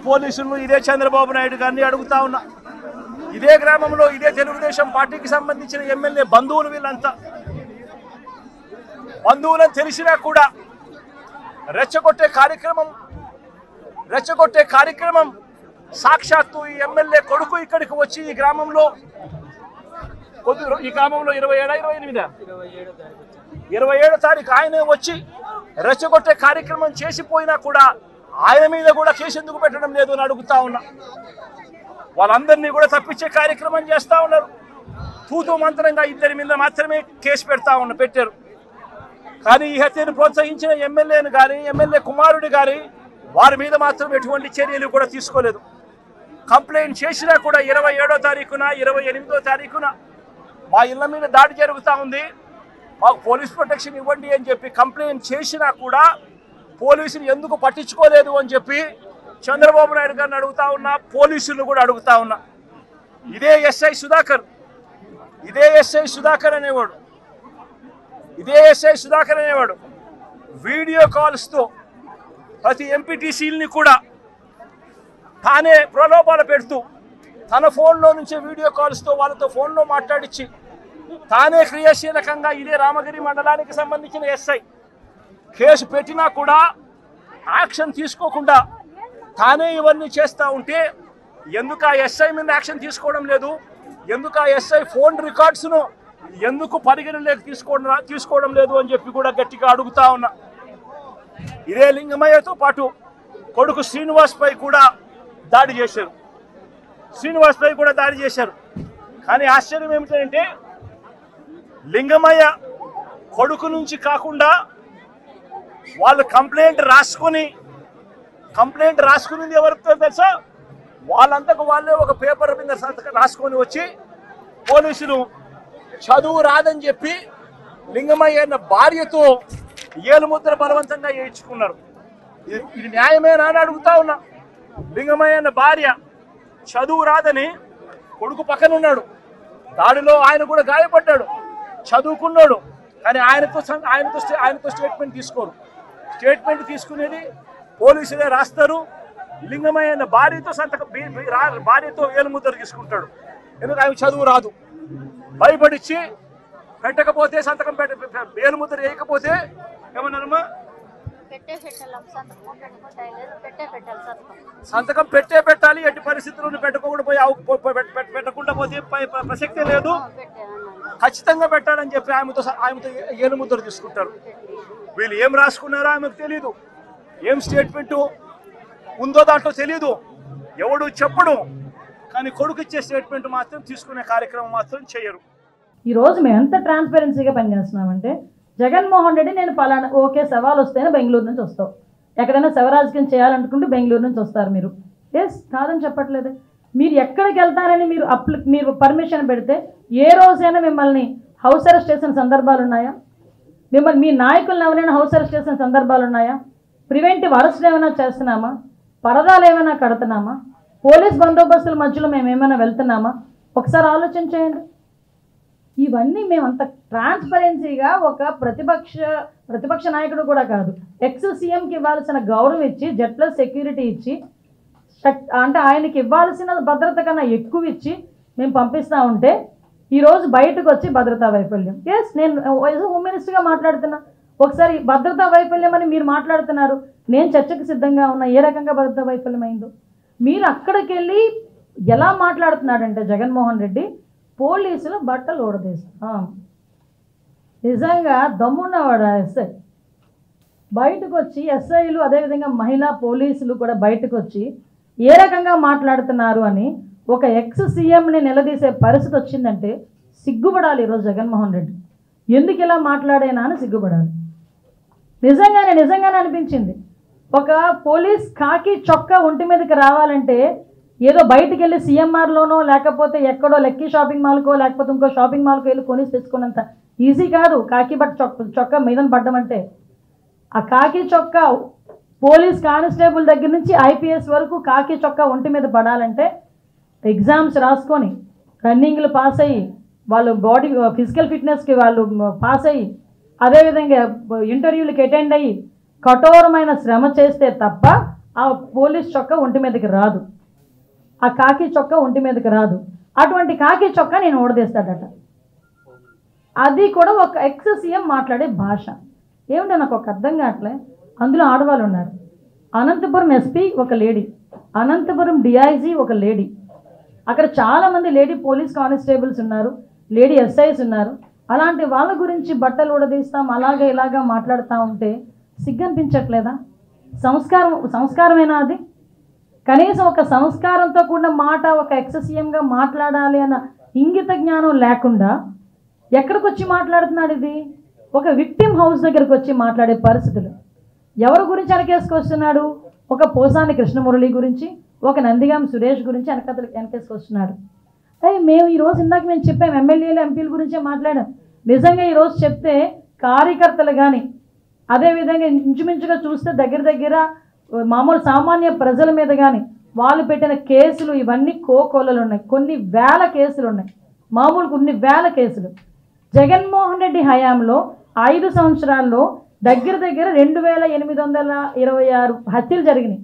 పోలీసులు ఇదే చంద్రబాబు నాయుడు గారిని అడుగుతా ఉన్నా. ఇదే గ్రామంలో ఇదే తెలుగుదేశం పార్టీకి సంబంధించిన ఎమ్మెల్యే బంధువులు వీళ్ళంతా బంధువులను తెలిసినా కూడా రెచ్చగొట్టే కార్యక్రమం సాక్షాత్తు ఈ ఎమ్మెల్యే కొడుకు ఇక్కడికి వచ్చి ఈ గ్రామంలో 27 తారీఖు ఆయనే వచ్చి రెచ్చగొట్టే కార్యక్రమం చేసిపోయినా కూడా ఆయన మీద కూడా కేసు ఎందుకు పెట్టడం లేదు అని అడుగుతా ఉన్నా. వాళ్ళందరినీ కూడా తప్పించే కార్యక్రమం చేస్తూ ఉన్నారు. తూతూ మంత్రంగా 2 మీద మాత్రమే కేసు పెట్టారు. కానీ ఈ హత్యను ప్రోత్సహించిన ఎమ్మెల్యేను కానీ ఎమ్మెల్యే కుమారుడు కానీ వారి మీద మాత్రం ఎటువంటి చర్యలు కూడా తీసుకోలేదు. కంప్లైంట్ చేసినా కూడా 27వ తారీఖున 28వ తారీఖున మా ఇళ్ల మీద దాడి జరుగుతూ ఉంది, మాకు పోలీస్ ప్రొటెక్షన్ ఇవ్వండి అని చెప్పి కంప్లైంట్ చేసినా కూడా పోలీసులు ఎందుకు పట్టించుకోలేదు అని చెప్పి చంద్రబాబు నాయుడు గారిని అడుగుతా ఉన్నా, పోలీసులను కూడా అడుగుతా ఉన్నా. ఇదే ఎస్ఐ సుధాకర్ అనేవాడు వీడియో కాల్స్తో ప్రతి ఎంపీటీసీలని కూడా తానే ప్రలోభాలు పెడుతూ తన ఫోన్లో నుంచి వీడియో కాల్స్తో వాళ్ళతో ఫోన్లో మాట్లాడించి తానే క్రియాశీలకంగా ఇదే రామగిరి మండలానికి సంబంధించిన ఎస్ఐ కేసు పెట్టినా కూడా యాక్షన్ తీసుకోకుండా తానే ఇవన్నీ చేస్తూ ఉంటే ఎందుకు ఆ ఎస్ఐ మీద యాక్షన్ తీసుకోవడం లేదు, ఎందుకు ఆ ఎస్ఐ ఫోన్ రికార్డ్స్ను ఎందుకు పరిగణలోకి తీసుకోవడం లేదు అని చెప్పి కూడా గట్టిగా అడుగుతా ఉన్నా. ఇదే లింగమయ్యతో పాటు కొడుకు శ్రీనివాస్ పై కూడా దాడి చేశారు. కానీ ఆశ్చర్యం ఏమిటంటే లింగమయ్య కొడుకు నుంచి కాకుండా వాళ్ళు కంప్లైంట్ రాసుకునింది ఎవరితో తెలుసా? వాళ్ళంతకు వాళ్ళే ఒక పేపర్ మీద రాసుకొని వచ్చి పోలీసులు చదువు రాదని చెప్పి లింగమయ్య భార్యతో ఏలుముద్ర బలవంతంగా వేయించుకున్నారు. ఇది న్యాయమేనా అని అడుగుతా ఉన్నా. లింగమయ్య భార్య చదువు రాదని కొడుకు పక్కన ఉన్నాడు, దాడిలో ఆయన కూడా గాయపడ్డాడు, చదువుకున్నాడు. కానీ ఆయనతో స్టేట్మెంట్ తీసుకోరు. స్టేట్మెంట్ తీసుకునేది పోలీసులే రాస్తారు. లింగమయ్య భార్యతో ఏలుముద్ర తీసుకుంటాడు. ఎందుకు ఆయన చదువు రాదు, భయపడిచ్చి పెట్టకపోతే ఏలుముద్ర వేయకపోతే ఏమన్నారమ్మా, సంతకం పెట్టాలి. ఎట్టి పరిస్థితుల్లో పెట్టకుండా పోతే ప్రసక్తే లేదు, ఖచ్చితంగా పెట్టాలని చెప్పి ఆమెతో ఏలుముద్ర తీసుకుంటారు. వీళ్ళు ఏం రాసుకున్నారో ఆమెకు తెలీదు, ఏం స్టేట్మెంట్ ఉందో దాంట్లో తెలీదు, ఎవడు చెప్పడు. కానీ కొడుకు ఇచ్చే స్టేట్మెంట్ మాత్రం తీసుకునే కార్యక్రమం మాత్రం చేయరు. ఈరోజు మేము ఎంత ట్రాన్స్పరెన్సీగా పనిచేస్తున్నామంటే జగన్మోహన్ రెడ్డి నేను పలానా ఓకే సవాల్ వస్తేనే బెంగళూరు నుంచి వస్తావు, ఎక్కడైనా శవరాజకీయం చేయాలనుకుంటే బెంగళూరు నుంచి వస్తారు మీరు. ఎస్ కాదని చెప్పట్లేదు. మీరు ఎక్కడికి వెళ్తారని మీరు పర్మిషన్ పెడితే ఏ రోజైనా మిమ్మల్ని హౌస్ అరెస్ట్ చేసిన సందర్భాలు ఉన్నాయా? మీ నాయకులను ఎవరైనా హౌస్ అరెస్ట్ చేసిన సందర్భాలు ఉన్నాయా? ప్రివెంటివ్ అరెస్ట్ ఏమైనా చేస్తున్నామా? పరదాలు ఏమైనా కడుతున్నామా? పోలీస్ బందోబస్తుల మధ్యలో మేము ఏమైనా వెళ్తున్నామా? ఒకసారి ఆలోచన చేయండి. ఇవన్నీ మేము అంత ట్రాన్స్పరెన్సీగా ఒక ప్రతిపక్ష నాయకుడు కూడా కాదు, ఎక్స్ సీఎంకి ఇవ్వాల్సిన గౌరవం ఇచ్చి జెడ్+ సెక్యూరిటీ ఇచ్చి అంటే ఆయనకి ఇవ్వాల్సిన భద్రత కన్నా ఎక్కువ ఇచ్చి మేము పంపిస్తూ ఉంటే ఈరోజు బయటకు వచ్చి భద్రతా వైఫల్యం. ఎస్ నేను హోమ్ మినిస్టర్గా మాట్లాడుతున్నా. ఒకసారి భద్రతా వైఫల్యం అని మీరు మాట్లాడుతున్నారు, నేను చర్చకు సిద్ధంగా ఉన్నా. ఏ రకంగా భద్రతా వైఫల్యం అయిందో మీరు అక్కడికి వెళ్ళి ఎలా మాట్లాడుతున్నాడంటే జగన్మోహన్ రెడ్డి పోలీసులు బట్టలు ఊడదీస్తాం. నిజంగా దమ్మున్నవాడు ఎస్ఐ బయటకు వచ్చి, ఎస్ఐలు అదేవిధంగా మహిళా పోలీసులు కూడా బయటకు వచ్చి ఏ రకంగా మాట్లాడుతున్నారు అని ఒక ఎక్స్ సీఎంని నిలదీసే పరిస్థితి వచ్చిందంటే సిగ్గుపడాలి ఈరోజు జగన్మోహన్ రెడ్డి. ఎందుకు ఇలా మాట్లాడేనా అని సిగ్గుపడాలి. నిజంగానే అనిపించింది. ఒక పోలీస్ కాకి చొక్కా ఒంటి మీదకి రావాలంటే ఏదో బయటికి వెళ్ళి సీఎంఆర్లోనో లేకపోతే ఎక్కడో లక్కీ షాపింగ్ మాల్కో లేకపోతే ఇంకో షాపింగ్ మాల్కో వెళ్ళి కొని తెచ్చుకున్నంత ఈజీ కాదు కాకి చొక్కా మీదన పడ్డం అంటే. ఆ కాకి చొక్కా పోలీస్ కానిస్టేబుల్ దగ్గర నుంచి ఐపీఎస్ వరకు కాకి చొక్కా ఒంటి మీద పడాలంటే ఎగ్జామ్స్ రాసుకొని రన్నింగ్లు పాస్ అయ్యి వాళ్ళు బాడీ ఫిజికల్ ఫిట్నెస్కి వాళ్ళు పాస్ అయ్యి అదేవిధంగా ఇంటర్వ్యూలకి అటెండ్ అయ్యి కఠోరమైన శ్రమ చేస్తే తప్ప ఆ పోలీస్ చొక్కా ఒంటి మీదకి రాదు, ఆ కాకి చొక్కా ఒంటి మీదకి రాదు. అటువంటి కాకి చొక్కా నేను ఓడదీస్తాడట. అది కూడా ఒక ఎక్స్ సీఎం మాట్లాడే భాష ఏమిటో నాకు ఒక అర్థం కావట్లే. అందులో ఆడవాళ్ళు ఉన్నారు. అనంతపురం ఎస్పీ ఒక లేడీ, అనంతపురం డిఐజీ ఒక లేడీ, అక్కడ చాలామంది లేడీ పోలీస్ కానిస్టేబుల్స్ ఉన్నారు, లేడీ ఎస్ఐస్ ఉన్నారు. అలాంటి వాళ్ళ గురించి బట్టలు ఉడదీస్తాం అలాగే ఇలాగా మాట్లాడుతూ ఉంటే సిగ్గనిపించట్లేదా? సంస్కారమేనా అది? కనీసం ఒక సంస్కారంతో కూడిన మాట ఒక ఎక్స్ సీఎంగా మాట్లాడాలి అన్న ఇంగిత జ్ఞానం లేకుండా ఎక్కడికి వచ్చి మాట్లాడుతున్నాడు? ఇది ఒక విక్టిమ్ హౌస్ దగ్గరికి వచ్చి మాట్లాడే పరిస్థితులు. ఎవరి గురించి వెనకేసుకొస్తున్నాడు? ఒక పోసాని కృష్ణమురళి గురించి, ఒక నందిగాం సురేష్ గురించి వెనకేసుకొస్తున్నాడు. మేము ఈరోజు ఇందాక మేము చెప్పాం, ఎమ్మెల్యేలు ఎంపీల గురించే మాట్లాడాం. నిజంగా ఈరోజు చెప్తే కార్యకర్తలు కానీ, అదేవిధంగా ఇంచుమించుగా చూస్తే దగ్గర మామూలు సామాన్య ప్రజల మీద కానీ వాళ్ళు పెట్టిన కేసులు ఇవన్నీ కోకొల్లలు ఉన్నాయి. కొన్ని వేల కేసులు ఉన్నాయి, మామూలు కొన్ని వేల కేసులు. జగన్మోహన్ రెడ్డి హయాంలో 5 సంవత్సరాల్లో దగ్గర 2826 హత్యలు జరిగినాయి.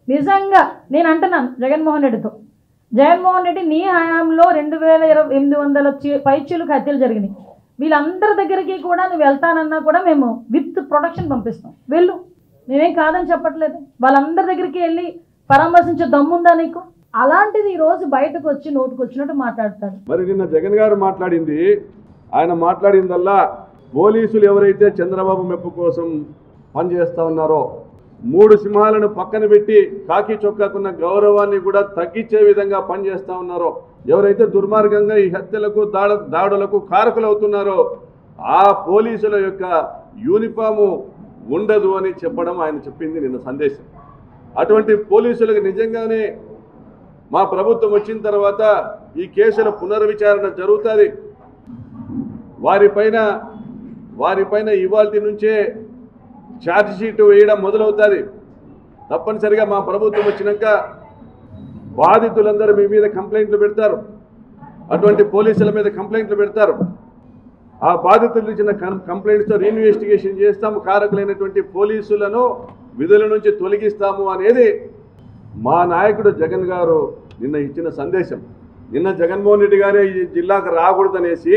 నిజంగా నేను అంటున్నాను జగన్మోహన్ రెడ్డితో, జగన్మోహన్ రెడ్డి నీ హయాంలో 2800 పైచీలకు హత్యలు జరిగినాయి. వీళ్ళందరి దగ్గరికి కూడా నువ్వు వెళ్తానన్నా కూడా మేము విత్ ప్రొటెక్షన్ పంపిస్తాం, వెళ్ళు, మేమేం కాదని చెప్పట్లేదు. వాళ్ళందరి దగ్గరికి వెళ్ళి పరామర్శించే దమ్ముందా నీకు? అలాంటిది ఈరోజు బయటకు వచ్చి నోటుకు వచ్చినట్టు మాట్లాడతాడు. మరి నిన్న జగన్ గారు మాట్లాడింది, ఆయన మాట్లాడిందల్లా పోలీసులు ఎవరైతే చంద్రబాబు మెప్పు కోసం పనిచేస్తూ ఉన్నారో 3 సింహాలను పక్కన పెట్టి కాకి చొక్కాకున్న గౌరవాన్ని కూడా తగ్గించే విధంగా పనిచేస్తూ ఉన్నారో, ఎవరైతే దుర్మార్గంగా ఈ హత్యలకు దాడులకు కారకులవుతున్నారో ఆ పోలీసుల యొక్క యూనిఫాము ఉండదు అని చెప్పడం ఆయన చెప్పింది నిన్న సందేశం. అటువంటి పోలీసులకు నిజంగానే మా ప్రభుత్వం వచ్చిన తర్వాత ఈ కేసుల పునర్విచారణ జరుగుతుంది. వారిపైన ఇవాల్టి నుంచే ఛార్జ్ షీట్ వేయడం మొదలవుతుంది. తప్పనిసరిగా మా ప్రభుత్వం వచ్చినాక బాధితులందరూ మీ మీద కంప్లైంట్లు పెడతారు, అటువంటి పోలీసుల మీద కంప్లైంట్లు పెడతారు. ఆ బాధితులు ఇచ్చిన కంప్లైంట్స్తో రీఇన్వెస్టిగేషన్ చేస్తాము, కారకులైనటువంటి పోలీసులను విధుల నుంచి తొలగిస్తాము అనేది మా నాయకుడు జగన్ గారు నిన్న ఇచ్చిన సందేశం. నిన్న జగన్మోహన్ రెడ్డి గారే ఈ జిల్లాకు రాకూడదనేసి,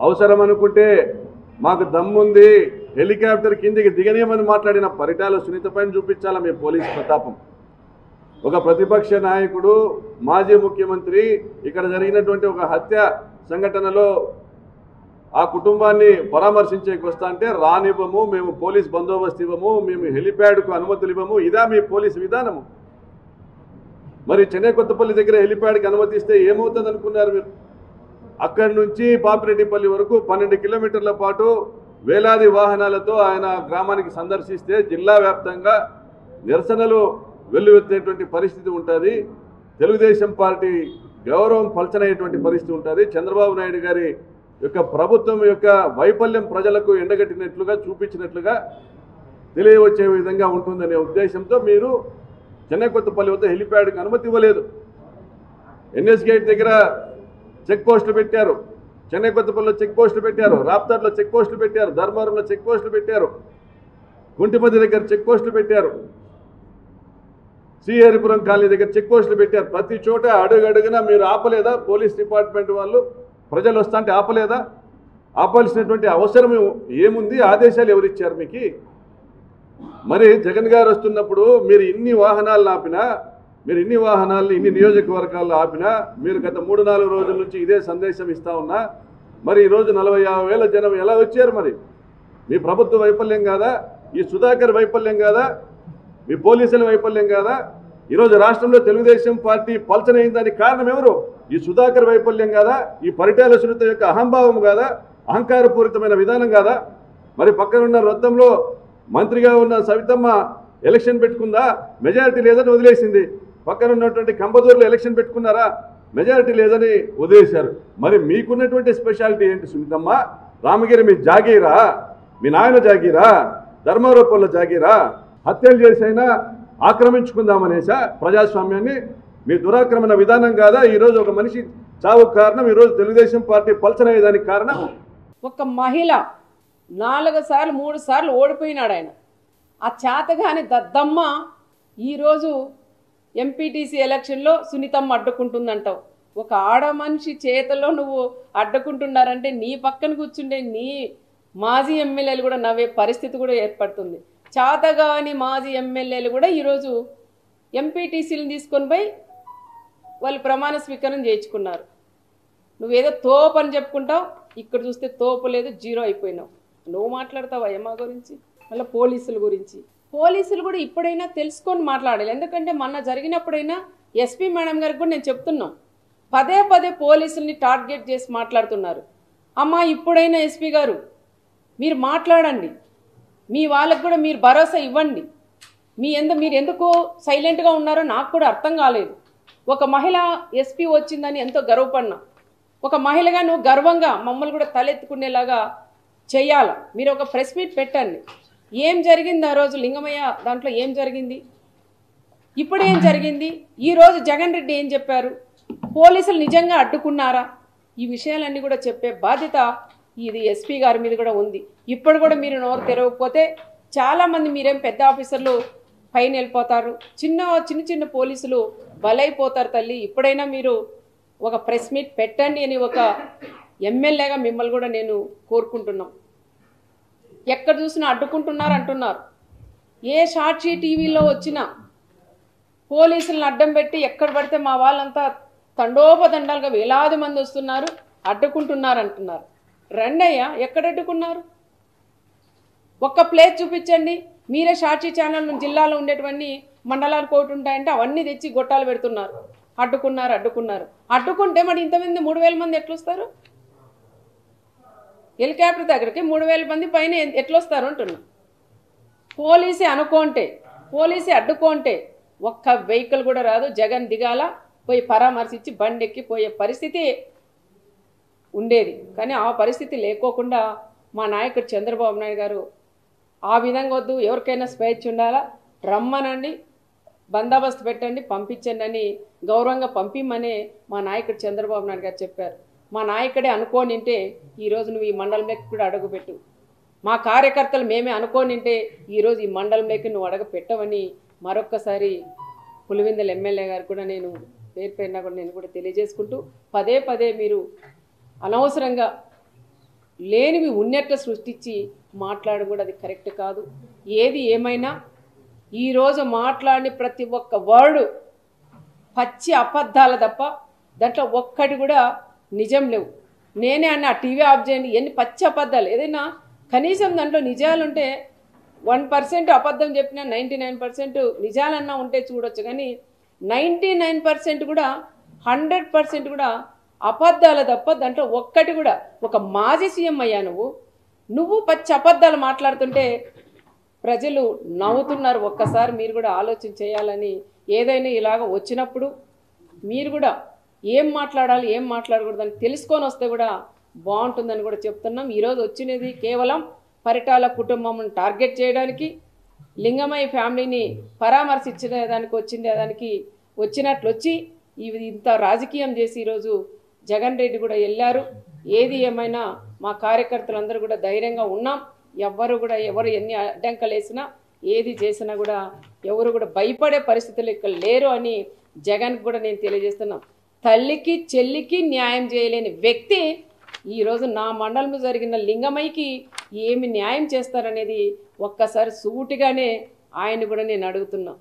అవసరం అనుకుంటే మాకు దమ్ముంది హెలికాప్టర్ కిందికి దిగనేమని మాట్లాడిన పరిటాల సునీత పైన చూపించాలా మీ పోలీసు ప్రతాపం. ఒక ప్రతిపక్ష నాయకుడు, మాజీ ముఖ్యమంత్రి ఇక్కడ జరిగినటువంటి ఒక హత్య సంఘటనలో ఆ కుటుంబాన్ని పరామర్శించేకి వస్తా అంటే రానివ్వము, మేము పోలీస్ బందోబస్తు ఇవ్వము, మేము హెలిప్యాడ్కు అనుమతులు ఇవ్వము, ఇదా మీ పోలీసు విధానము? మరి చెన్నై కొత్తపల్లి దగ్గర హెలిప్యాడ్కి అనుమతిస్తే ఏమవుతుంది అనుకున్నారు మీరు? అక్కడి నుంచి పాపిరెడ్డిపల్లి వరకు 12 కిలోమీటర్ల పాటు వేలాది వాహనాలతో ఆయన గ్రామానికి సందర్శిస్తే జిల్లా వ్యాప్తంగా నిరసనలు వెల్లువెత్తేటువంటి పరిస్థితి ఉంటుంది. తెలుగుదేశం పార్టీ గౌరవం పల్చనయ్యేటువంటి పరిస్థితి ఉంటుంది. చంద్రబాబు నాయుడు గారి యొక్క ప్రభుత్వం యొక్క వైఫల్యం ప్రజలకు ఎండగట్టినట్లుగా చూపించినట్లుగా తెలియవచ్చే విధంగా ఉంటుందనే ఉద్దేశంతో మీరు చెన్నై కొత్తపల్లి వద్ద హెలిప్యాడ్కి అనుమతి ఇవ్వలేదు. ఎన్ఎస్ గేట్ దగ్గర చెక్ పోస్టులు పెట్టారు, చెన్నై కొత్తపల్లిలో చెక్ పోస్టులు పెట్టారు, రాప్తాడ్లో చెక్ పోస్టులు పెట్టారు, ధర్మవరంలో చెక్ పోస్టులు పెట్టారు, గుంటిమది దగ్గర చెక్ పోస్టులు పెట్టారు, శ్రీహరిపురం కాలనీ దగ్గర చెక్ పోస్టులు పెట్టారు. ప్రతి చోట అడుగడుగునా మీరు ఆపలేదా? పోలీస్ డిపార్ట్మెంట్ వాళ్ళు ప్రజలు వస్తా అంటే ఆపలేదా? ఆపాల్సినటువంటి అవసరం ఏముంది? ఆదేశాలు ఎవరిచ్చారు మీకు? మరి జగన్ గారు వస్తున్నప్పుడు మీరు ఇన్ని వాహనాలను ఆపినా, మీరు ఇన్ని వాహనాలను ఇన్ని నియోజకవర్గాల్లో ఆపినా, మీరు గత 3-4 రోజుల నుంచి ఇదే సందేశం ఇస్తా ఉన్నా, మరి ఈరోజు 40,000 జనం ఎలా వచ్చారు? మరి మీ ప్రభుత్వ వైఫల్యం కాదా? ఈ సుధాకర్ వైఫల్యం కాదా? మీ పోలీసుల వైఫల్యం కాదా? ఈరోజు రాష్ట్రంలో తెలుగుదేశం పార్టీ పల్చనైందానికి కారణం ఎవరు? ఈ సుధాకర్ వైఫల్యం కాదా? ఈ పరిటాల సునీత యొక్క అహంభావం కాదా? అహంకారపూరితమైన విధానం కాదా? మరి పక్కనున్న రొద్దంలో మంత్రిగా ఉన్న సవితమ్మ ఎలక్షన్ పెట్టుకుందా? మెజారిటీ లేదని వదిలేసింది. పక్కన ఉన్నటువంటి కంబదూరులో ఎలక్షన్ పెట్టుకున్నారా? మెజారిటీ లేదని వదిలేశారు. మరి మీకున్నటువంటి స్పెషాలిటీ ఏంటి సునీతమ్మ? రామగిరి మీ జాగీరా? మీ నాయన జాగీరా? ధర్మారోపణలో జాగీరా? హత్యలు చేసైనా ఆక్రమించుకుందామనేసా ప్రజాస్వామ్యాన్ని? మీ దురాక్రమణ విధానం కాదా ఈరోజు ఒక మనిషి చావుకు కారణం? ఈరోజు తెలుగుదేశం పార్టీ పల్చనయ్యేదానికి కారణం? ఒక మహిళ 4 సార్లు 3 సార్లు ఓడిపోయినాడు ఆయన. ఆ చేతగాని దద్దమ్మ ఈరోజు ఎంపీటీసీ ఎలక్షన్లో సునీతమ్మ అడ్డుకుంటుందంటావు. ఒక ఆడ మనిషి చేతిలో నువ్వు అడ్డుకుంటున్నారంటే నీ పక్కన కూర్చుండే నీ మాజీ ఎమ్మెల్యేలు కూడా నవ్వే పరిస్థితి కూడా ఏర్పడుతుంది. చేతగాని మాజీ ఎమ్మెల్యేలు కూడా ఈరోజు ఎంపీటీసీలను తీసుకొని పోయి వాళ్ళు ప్రమాణ స్వీకారం చేయించుకున్నారు. నువ్వేదో తోపు అని చెప్పుకుంటావు, ఇక్కడ చూస్తే తోపు లేదు, జీరో అయిపోయినావు. నువ్వు మాట్లాడతావా మా గురించి? మళ్ళీ పోలీసుల గురించి. పోలీసులు కూడా ఇప్పుడైనా తెలుసుకొని మాట్లాడాలి. ఎందుకంటే మొన్న జరిగినప్పుడైనా ఎస్పీ మేడం గారికి కూడా నేను చెప్తున్నాం, పదే పదే పోలీసుల్ని టార్గెట్ చేసి మాట్లాడుతున్నారు. అమ్మా ఇప్పుడైనా ఎస్పీ గారు మీరు మాట్లాడండి, మీ వాళ్ళకు కూడా మీరు భరోసా ఇవ్వండి. మీరు ఎందుకు సైలెంట్గా ఉన్నారో నాకు కూడా అర్థం కాలేదు. ఒక మహిళ ఎస్పీ వచ్చిందని ఎంతో గర్వపడినా, ఒక మహిళగా నువ్వు గర్వంగా మమ్మల్ని కూడా తలెత్తుకునేలాగా చెయ్యాలి. మీరు ఒక ప్రెస్ మీట్ పెట్టండి. ఏం జరిగింది ఆ రోజు లింగమయ్య దాంట్లో ఏం జరిగింది, ఇప్పుడు ఏం జరిగింది, ఈరోజు జగన్ రెడ్డి ఏం చెప్పారు, పోలీసులు నిజంగా అడ్డుకున్నారా, ఈ విషయాలన్నీ కూడా చెప్పే బాధ్యత ఇది ఎస్పీ గారి మీద కూడా ఉంది. ఇప్పుడు కూడా మీరు నోరు తెరవకపోతే చాలామంది మీరేం పెద్ద ఆఫీసర్లు పైన వెళ్ళిపోతారు, చిన్న పోలీసులు బలైపోతారు. తల్లి ఇప్పుడైనా మీరు ఒక ప్రెస్ మీట్ పెట్టండి అని ఒక ఎమ్మెల్యేగా మిమ్మల్ని కూడా నేను కోరుకుంటున్నాం. ఎక్కడ చూసినా అడ్డుకుంటున్నారు అంటున్నారు. ఏ సాక్షి టీవీలో వచ్చినా పోలీసులను అడ్డం పెట్టి ఎక్కడ పడితే మా వాళ్ళంతా తండోపతండాలుగా వేలాది మంది వస్తున్నారు, అడ్డుకుంటున్నారు అంటున్నారు. రండయ్యా, ఎక్కడ అడ్డుకున్నారు? ఒక్క ప్లేస్ చూపించండి. మీరే సాక్షి ఛానల్ జిల్లాలో ఉండేటువంటి మండలాలు కోటి ఉంటాయంటే అవన్నీ తెచ్చి గొట్టాలు పెడుతున్నారు. అడ్డుకుంటే మరి ఇంతమంది 3000 మంది ఎట్లొస్తారు? హెలికాప్టర్ దగ్గరికి 3000 మంది పైన ఎట్లొస్తారు అంటున్నా. పోలీసే అడ్డుకుంటే ఒక్క వెహికల్ కూడా రాదు. జగన్ దిగాల, పోయి పరామర్శించి బండెక్కి పోయే పరిస్థితి ఉండేది. కానీ ఆ పరిస్థితి లేకోకుండా మా నాయకుడు చంద్రబాబు నాయుడు గారు ఆ విధంగా వద్దు, ఎవరికైనా స్వేచ్ఛ ఉండాలా, రమ్మనండి, బందోబస్తు పెట్టండి, పంపించండి అని గౌరవంగా పంపిమ్మనే మా నాయకుడు చంద్రబాబు నాయుడు గారు చెప్పారు. మా నాయకుడే అనుకోనింటే ఈరోజు నువ్వు ఈ మండలంలోకి కూడా అడుగుపెట్టు. మా కార్యకర్తలు మేమే అనుకోనింటే ఈరోజు ఈ మండలంలోకి నువ్వు అడుగు పెట్టవని మరొక్కసారి పులివెందుల ఎమ్మెల్యే గారు కూడా నేను పేరుపైన కూడా నేను కూడా తెలియజేసుకుంటూ, పదే పదే మీరు అనవసరంగా లేనివి ఉన్నట్లు సృష్టించి మాట్లాడడం కూడా అది కరెక్ట్ కాదు. ఏది ఏమైనా ఈరోజు మాట్లాడిన ప్రతి ఒక్క వర్డు పచ్చి అబద్ధాలు తప్ప దాంట్లో ఒక్కటి కూడా నిజం లేవు. నేనే అన్న టీవీ ఆఫ్ చేయండి, ఎన్ని పచ్చి అబద్ధాలు. ఏదైనా కనీసం దాంట్లో నిజాలుంటే 1% అబద్ధం చెప్పినా 99% నిజాలన్నా ఉంటే చూడొచ్చు. కానీ 99% కూడా 100% కూడా అబద్ధాలు తప్ప దాంట్లో ఒక్కటి కూడా. ఒక మాజీ సీఎం అయ్యా నువ్వు పచ్చి అబద్ధాలు మాట్లాడుతుంటే ప్రజలు నవ్వుతున్నారు. ఒక్కసారి మీరు కూడా ఆలోచన చేయాలని, ఏదైనా ఇలాగ వచ్చినప్పుడు మీరు కూడా ఏం మాట్లాడాలి ఏం మాట్లాడకూడదని తెలుసుకొని వస్తే కూడా బాగుంటుందని కూడా చెప్తున్నాం. ఈరోజు వచ్చినది కేవలం పరిటాల కుటుంబం టార్గెట్ చేయడానికి, లింగమయ్య ఫ్యామిలీని పరామర్శించడానికి వచ్చినట్లు వచ్చి ఇంత రాజకీయం చేసి ఈరోజు జగన్ రెడ్డి కూడా వెళ్ళారు. ఏది ఏమైనా మా కార్యకర్తలందరూ కూడా ధైర్యంగా ఉన్నాం. ఎవరు ఎన్ని అడ్డంకలు వేసినా ఏది చేసినా కూడా ఎవరు కూడా భయపడే పరిస్థితులు ఇక్కడ లేరు అని జగన్ కూడా నేను తెలియజేస్తున్నాం. తల్లికి చెల్లికి న్యాయం చేయలేని వ్యక్తి ఈరోజు నా మండలంలో జరిగిన లింగమయ్యకి ఏమి న్యాయం చేస్తారనేది ఒక్కసారి సూటిగానే ఆయన కూడా నేను అడుగుతున్నా.